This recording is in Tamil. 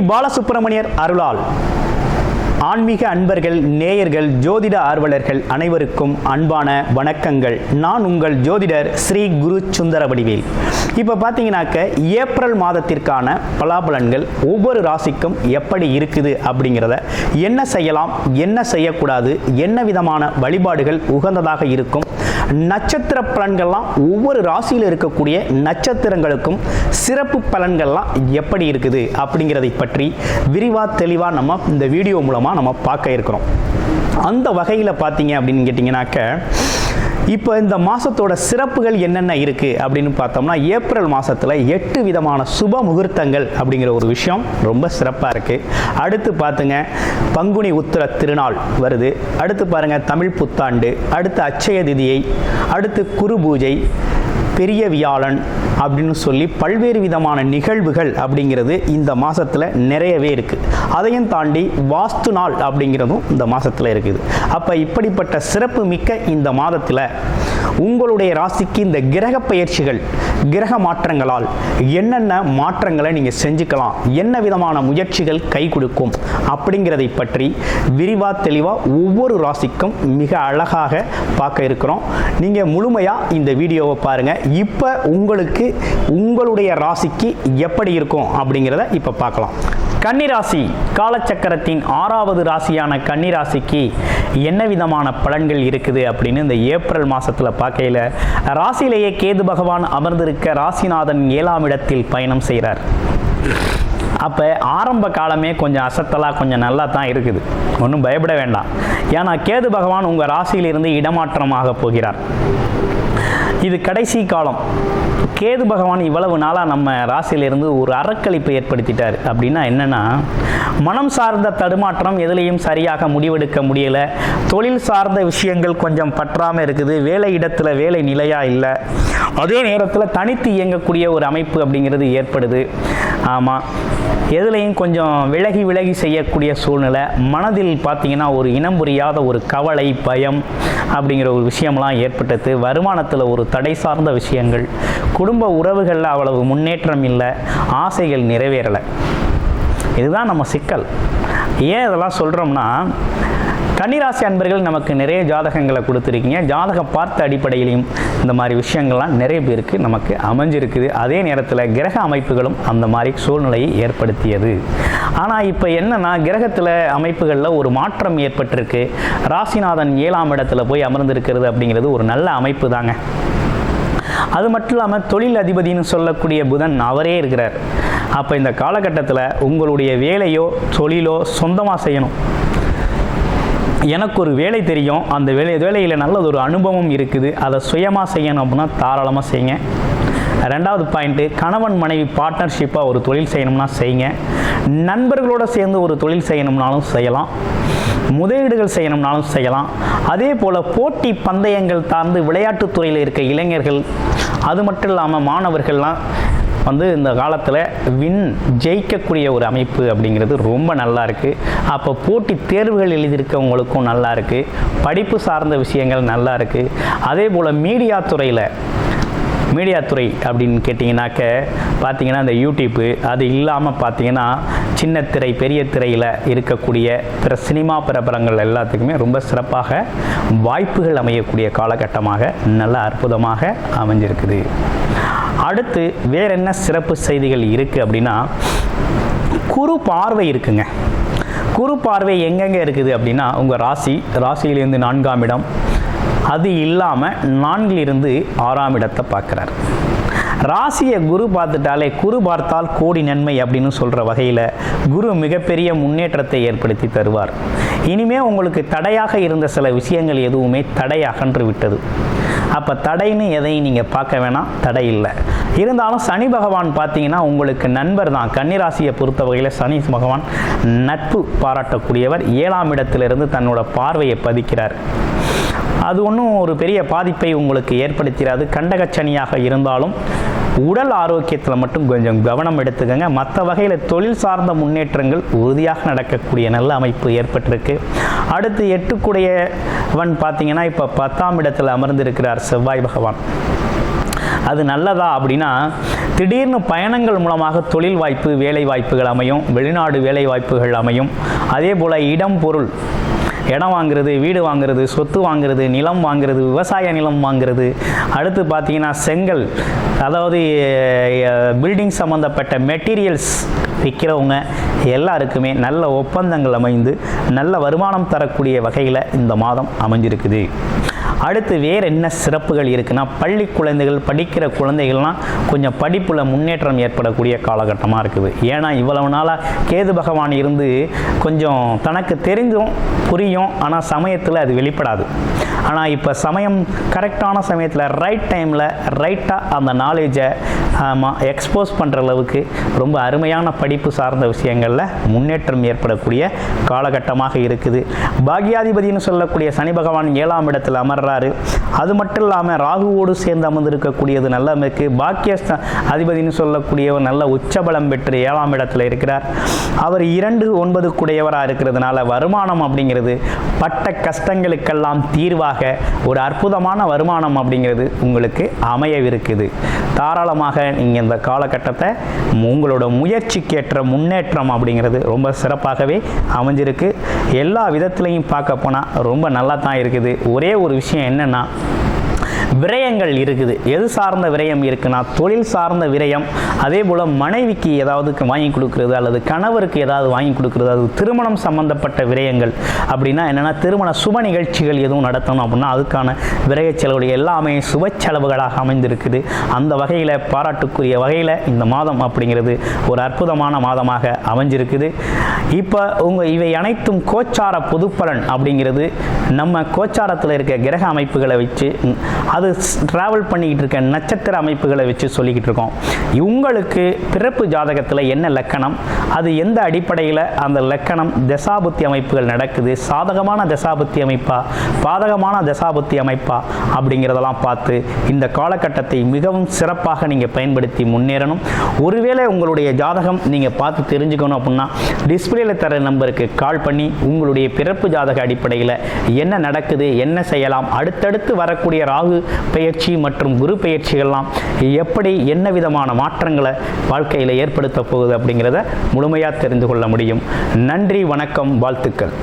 பாலசுப்பிரமணியர் அருளால் ஆன்மீக அன்பர்கள், நேயர்கள், ஜோதிட ஆர்வலர்கள் அனைவருக்கும் அன்பான வணக்கங்கள். நான் உங்கள் ஜோதிடர் ஸ்ரீ குரு சுந்தரவடிவேல். இப்போ பார்த்தீங்கன்னாக்க ஏப்ரல் மாதத்திற்கான பலாபலன்கள் ஒவ்வொரு ராசிக்கும் எப்படி இருக்குது அப்படிங்கிறத, என்ன செய்யலாம், என்ன செய்யக்கூடாது, என்ன விதமான வழிபாடுகள் உகந்ததாக இருக்கும், நட்சத்திர பலன்கள்லாம் ஒவ்வொரு ராசியில் இருக்கக்கூடிய நட்சத்திரங்களுக்கும் சிறப்பு பலன்கள்லாம் எப்படி இருக்குது அப்படிங்கிறதை பற்றி விரிவாக தெளிவாக நம்ம இந்த வீடியோ மூலமாக நம்ம பார்க்க இருக்கிறோம். அந்த வகையில் பார்த்தீங்க அப்படின்னு கேட்டிங்கனாக்க, இப்போ இந்த மாதத்தோட சிறப்புகள் என்னென்ன இருக்குது அப்படின்னு பார்த்தோம்னா, ஏப்ரல் மாதத்தில் 8 விதமான சுப முகூர்த்தங்கள் அப்படிங்கிற ஒரு விஷயம் ரொம்ப சிறப்பாக இருக்குது. அடுத்து பார்த்துங்க, பங்குனி உத்திர திருநாள் வருது. அடுத்து பாருங்கள், தமிழ் புத்தாண்டு, அடுத்து அட்சய திதியை, அடுத்து குரு பூஜை, பெரிய வியாழன் அப்படின்னு சொல்லி பல்வேறு விதமான நிகழ்வுகள் அப்படிங்கிறது இந்த மாதத்தில் நிறையவே இருக்குது. அதையும் தாண்டி வாஸ்து நாள் அப்படிங்கிறதும் இந்த மாதத்தில் இருக்குது. அப்போ இப்படிப்பட்ட சிறப்பு மிக்க இந்த மாதத்தில் உங்களுடைய ராசிக்கு இந்த கிரக பயிற்சிகள், கிரக மாற்றங்களால் என்னென்ன மாற்றங்களை நீங்கள் செஞ்சுக்கலாம், என்ன விதமான முயற்சிகள் கை கொடுக்கும் அப்படிங்கிறதை பற்றி விரிவாக தெளிவாக ஒவ்வொரு ராசிக்கும் மிக அழகாக பார்க்க இருக்கிறோம். நீங்கள் முழுமையாக இந்த வீடியோவை பாருங்கள். இப்போ உங்களுக்கு உங்களுடைய ராசிக்கு எப்படி இருக்கும் அப்படிங்கிறத இப்போ பார்க்கலாம். கன்னிராசி காலச்சக்கரத்தின் 6வது ராசியான கன்னிராசிக்கு என்ன விதமான பலன்கள் இருக்குது அப்படின்னு இந்த ஏப்ரல் மாதத்தில் பார்க்கையில், ராசியிலேயே கேது பகவான் அமர்ந்திருக்க ராசிநாதன் 7ஆம் இடத்தில் பயணம் செய்கிறார். அப்போ ஆரம்ப காலமே கொஞ்சம் அசத்தலாக கொஞ்சம் நல்லா தான் இருக்குது, ஒன்றும் பயப்பட வேண்டாம். ஏன்னா கேது பகவான் உங்கள் ராசியிலிருந்து இடமாற்றமாக போகிறார். இது கடைசி காலம். கேது பகவான் இவ்வளவு நாளாக நம்ம ராசியிலிருந்து ஒரு அறக்கழிப்பை ஏற்படுத்திட்டார். அப்படின்னா என்னென்னா, மனம் சார்ந்த தடுமாற்றம், எதுலேயும் சரியாக முடிவெடுக்க முடியலை, தொழில் சார்ந்த விஷயங்கள் கொஞ்சம் பற்றாமல் இருக்குது, வேலை இடத்துல வேலை நிலையாக இல்லை, அதே நேரத்தில் தனித்து இயங்கக்கூடிய ஒரு அமைப்பு அப்படிங்கிறது ஏற்படுது. ஆமாம், எதுலேயும் கொஞ்சம் விலகி செய்யக்கூடிய சூழ்நிலை, மனதில் பார்த்திங்கன்னா ஒரு இனம் புரியாத ஒரு கவலை, பயம் அப்படிங்கிற ஒரு விஷயம்லாம் ஏற்பட்டது. வருமானத்தில் ஒரு தடை சார்ந்த விஷயங்கள், குடும்ப உறவுகளில் அவ்வளவு முன்னேற்றம் இல்லை, ஆசைகள் நிறைவேறலை. இதுதான் நம்ம சிக்கல். ஏன் இதெல்லாம் சொல்கிறோம்னா, கன்னிராசி அன்பர்கள் நமக்கு நிறைய ஜாதகங்களை கொடுத்துருக்கீங்க. ஜாதக பார்த்த அடிப்படையிலையும் இந்த மாதிரி விஷயங்கள்லாம் நிறைய பேருக்கு நமக்கு அமைஞ்சிருக்குது. அதே நேரத்தில் கிரக அமைப்புகளும் அந்த மாதிரி சூழ்நிலையை ஏற்படுத்தியது. ஆனால் இப்போ என்னென்னா, கிரகத்தில் அமைப்புகளில் ஒரு மாற்றம் ஏற்பட்டிருக்கு. ராசிநாதன் 7ஆம் இடத்துல போய் அமர்ந்திருக்கிறது அப்படிங்கிறது ஒரு நல்ல அமைப்பு தாங்க. அது மட்டும் இல்லாமல் தொழில் அதிபதினு சொல்லக்கூடிய புதன் அவரே இருக்கிறார். அப்போ இந்த காலகட்டத்தில் உங்களுடைய வேலையோ தொழிலோ சொந்தமாக செய்யணும். எனக்கு ஒரு வேலை தெரியும், அந்த வேலையில் நல்ல ஒரு அனுபவம் இருக்குது, அதை சுயமாக செய்யணும் அப்படின்னா தாராளமாக செய்யுங்க. 2வது பாயிண்ட்டு, கணவன் மனைவி பார்ட்னர்ஷிப்பாக ஒரு தொழில் செய்யணும்னா செய்யுங்க. நண்பர்களோடு சேர்ந்து ஒரு தொழில் செய்யணும்னாலும் செய்யலாம், முதலீடுகள் செய்யணும்னாலும் செய்யலாம். அதே போல் போட்டி பந்தயங்கள் சார்ந்து விளையாட்டுத்துறையில் இருக்க இளைஞர்கள், அது மட்டும் இல்லாமல் மாணவர்கள்லாம் இந்த காலத்தில் ஜெயிக்கக்கூடிய ஒரு அமைப்பு அப்படிங்கிறது ரொம்ப நல்லா இருக்குது. அப்போ போட்டி தேர்வுகள் எழுதியிருக்கவங்களுக்கும் நல்லா இருக்குது, படிப்பு சார்ந்த விஷயங்கள் நல்லா இருக்குது. அதே போல் மீடியா துறை அப்படின்னு கேட்டிங்கனாக்க பார்த்தீங்கன்னா, இந்த யூடியூப்பு, அது இல்லாமல் பார்த்தீங்கன்னா சின்ன திரை, பெரிய திரையில் இருக்கக்கூடிய பிற சினிமா பிரபலங்கள் எல்லாத்துக்குமே ரொம்ப சிறப்பாக வாய்ப்புகள் அமையக்கூடிய காலகட்டமாக நல்ல அற்புதமாக அமைஞ்சிருக்குது. அடுத்து வேற என்ன சிறப்பு செய்திகள் இருக்குது அப்படின்னா, குரு பார்வை இருக்குங்க. குரு பார்வை எங்கெங்கே இருக்குது அப்படின்னா, உங்கள் ராசியிலிருந்து 4ஆம் இடம், அது இல்லாமல் 4லிருந்து 6ஆம் இடத்தை பார்க்குறார். ராசியை குரு பார்த்துட்டாலே, குரு பார்த்தால் கோடி நன்மை அப்படின்னு சொல்கிற வகையில் குரு மிகப்பெரிய முன்னேற்றத்தை ஏற்படுத்தி தருவார். இனிமேல் உங்களுக்கு தடையாக இருந்த சில விஷயங்கள் எதுவுமே தடை அகன்று விட்டது. அப்போ தடைன்னு எதையும் நீங்கள் பார்க்க வேணாம், தடை இல்லை. இருந்தாலும் சனி பகவான் பார்த்தீங்கன்னா உங்களுக்கு நண்பர் தான். கன்னிராசியை பொறுத்த வகையில் சனி பகவான் நட்பு பாராட்டக்கூடியவர். 7ஆம் இடத்திலிருந்து தன்னோட பார்வையை பதிக்கிறார். அது ஒன்றும் ஒரு பெரிய பாதிப்பை உங்களுக்கு ஏற்படுத்திடாது. கண்டகச்சனியாக இருந்தாலும் உடல் ஆரோக்கியத்தில் மட்டும் கொஞ்சம் கவனம் எடுத்துக்கங்க. மற்ற வகையில் தொழில் சார்ந்த முன்னேற்றங்கள் உறுதியாக நடக்கக்கூடிய நல்ல அமைப்பு ஏற்பட்டிருக்கு. அடுத்து 8 பார்த்தீங்கன்னா இப்போ 10ஆம் இடத்தில் அமர்ந்திருக்கிறார் செவ்வாய் பகவான். அது நல்லதா அப்படின்னா, திடீர்னு பயணங்கள் மூலமாக தொழில் வாய்ப்பு, வேலை வாய்ப்புகள் அமையும், வெளிநாடு வேலை வாய்ப்புகள் அமையும். அதே போல் இடம், பொருள், இடம் வாங்குறது, வீடு வாங்குறது, சொத்து வாங்குறது, நிலம் வாங்குறது, விவசாய நிலம் வாங்குறது, அடுத்து பார்த்தீங்கன்னா செங்கல், அதாவது பில்டிங் சம்மந்தப்பட்ட மெட்டீரியல்ஸ் விற்கிறவங்க எல்லாருக்குமே நல்ல ஒப்பந்தங்கள் அமைந்து நல்ல வருமானம் தரக்கூடிய வகையில் இந்த மாதம் அமைஞ்சிருக்குது. அடுத்து வேறு என்ன சிறப்புகள் இருக்குன்னா, பள்ளி குழந்தைகள், படிக்கிற குழந்தைகள்லாம் கொஞ்சம் படிப்பில் முன்னேற்றம் ஏற்படக்கூடிய காலகட்டமாக இருக்குது. ஏன்னா இவ்வளவு நாளாக கேது பகவான் இருந்து கொஞ்சம் தனக்கு தெரிஞ்சும் புரியும், ஆனால் சமயத்தில் அது வெளிப்படாது. ஆனால் இப்போ சமயம் கரெக்டான சமயத்தில் ரைட் டைமில் ரைட்டாக அந்த நாலேஜை எக்ஸ்போஸ் பண்ணுற அளவுக்கு ரொம்ப அருமையான படிப்பு சார்ந்த விஷயங்களில் முன்னேற்றம் ஏற்படக்கூடிய காலகட்டமாக இருக்குது. பாக்யாதிபதினு சொல்லக்கூடிய சனி பகவான் 7ஆம் இடத்தில் அமர்றாரு. அது மட்டும் இல்லாமல் ராகுவோடு சேர்ந்து அமர்ந்திருக்கக்கூடியது நல்ல இருக்கு. பாக்கிய அதிபதினு சொல்லக்கூடியவர் நல்ல உச்சபலம் பெற்று 7ஆம் இடத்துல இருக்கிறார். அவர் 2-9 கூடையவராக இருக்கிறதுனால வருமானம் அப்படிங்கிறது பட்ட கஷ்டங்களுக்கெல்லாம் தீர்வாக ஒரு அற்புதமான வருமானம் அப்படிங்கிறது உங்களுக்கு அமையவிருக்குது. தாராளமாக நீங்கள் இந்த காலகட்டத்தை உங்களோட முயற்சிக்கேற்ற முன்னேற்றம் அப்படிங்கிறது ரொம்ப சிறப்பாகவே அமைஞ்சிருக்கு. எல்லா விதத்துலையும் பார்க்க போனால் ரொம்ப நல்லா தான் இருக்குது. ஒரே ஒரு விஷயம் என்னென்னா, விரயங்கள் இருக்குது. எது சார்ந்த விரயம் இருக்குன்னா, தொழில் சார்ந்த விரயம், அதே போல் மனைவிக்கு ஏதாவது வாங்கி கொடுக்குறது அல்லது கணவருக்கு ஏதாவது வாங்கி கொடுக்குறது, அது திருமணம் சம்பந்தப்பட்ட விரயங்கள். அப்படின்னா என்னென்னா, திருமண சுப நிகழ்ச்சிகள் எதுவும் நடத்தணும் அப்படின்னா அதுக்கான விரய செலவுகள் எல்லாமே சுப செலவுகளாக அமைந்திருக்குது. அந்த வகையில் பாராட்டுக்குரிய வகையில் இந்த மாதம் அப்படிங்கிறது ஒரு அற்புதமான மாதமாக அமைஞ்சிருக்குது. இப்போ இவை அனைத்தும் கோச்சார பொதுப்பலன் அப்படிங்கிறது நம்ம கோச்சாரத்தில் இருக்க கிரக அமைப்புகளை வச்சு, அது டிராவல் பண்ணிக்கிட்டு இருக்க நட்சத்திர அமைப்புகளை வச்சு சொல்லிக்கிட்டு இருக்கோம். உங்களுக்கு பிறப்பு ஜாதகத்தில் என்ன லக்கணம், அது எந்த அடிப்படையில் அந்த லக்கணம் தசாபுத்தி அமைப்புகள் நடக்குது, சாதகமான தசாபுத்தி அமைப்பா, பாதகமான தசாபுத்தி அமைப்பா அப்படிங்கிறதெல்லாம் பார்த்து இந்த காலகட்டத்தை மிகவும் சிறப்பாக நீங்கள் பயன்படுத்தி முன்னேறணும். ஒருவேளை உங்களுடைய ஜாதகம் நீங்கள் பார்த்து தெரிஞ்சுக்கணும் அப்படின்னா டிஸ்பிளேல தர நம்பருக்கு கால் பண்ணி உங்களுடைய பிறப்பு ஜாதக அடிப்படையில் என்ன நடக்குது, என்ன செய்யலாம், அடுத்தடுத்து வரக்கூடிய ராகு பெயர்ச்சி மற்றும் குரு பெயர்ச்சிகள்லாம் எப்படி என்ன விதமான மாற்றங்களை வாழ்க்கையில் ஏற்படுத்த போகுது அப்படிங்கிறத முழுமையாக தெரிந்து கொள்ள முடியும். நன்றி, வணக்கம், வாழ்த்துக்கள்.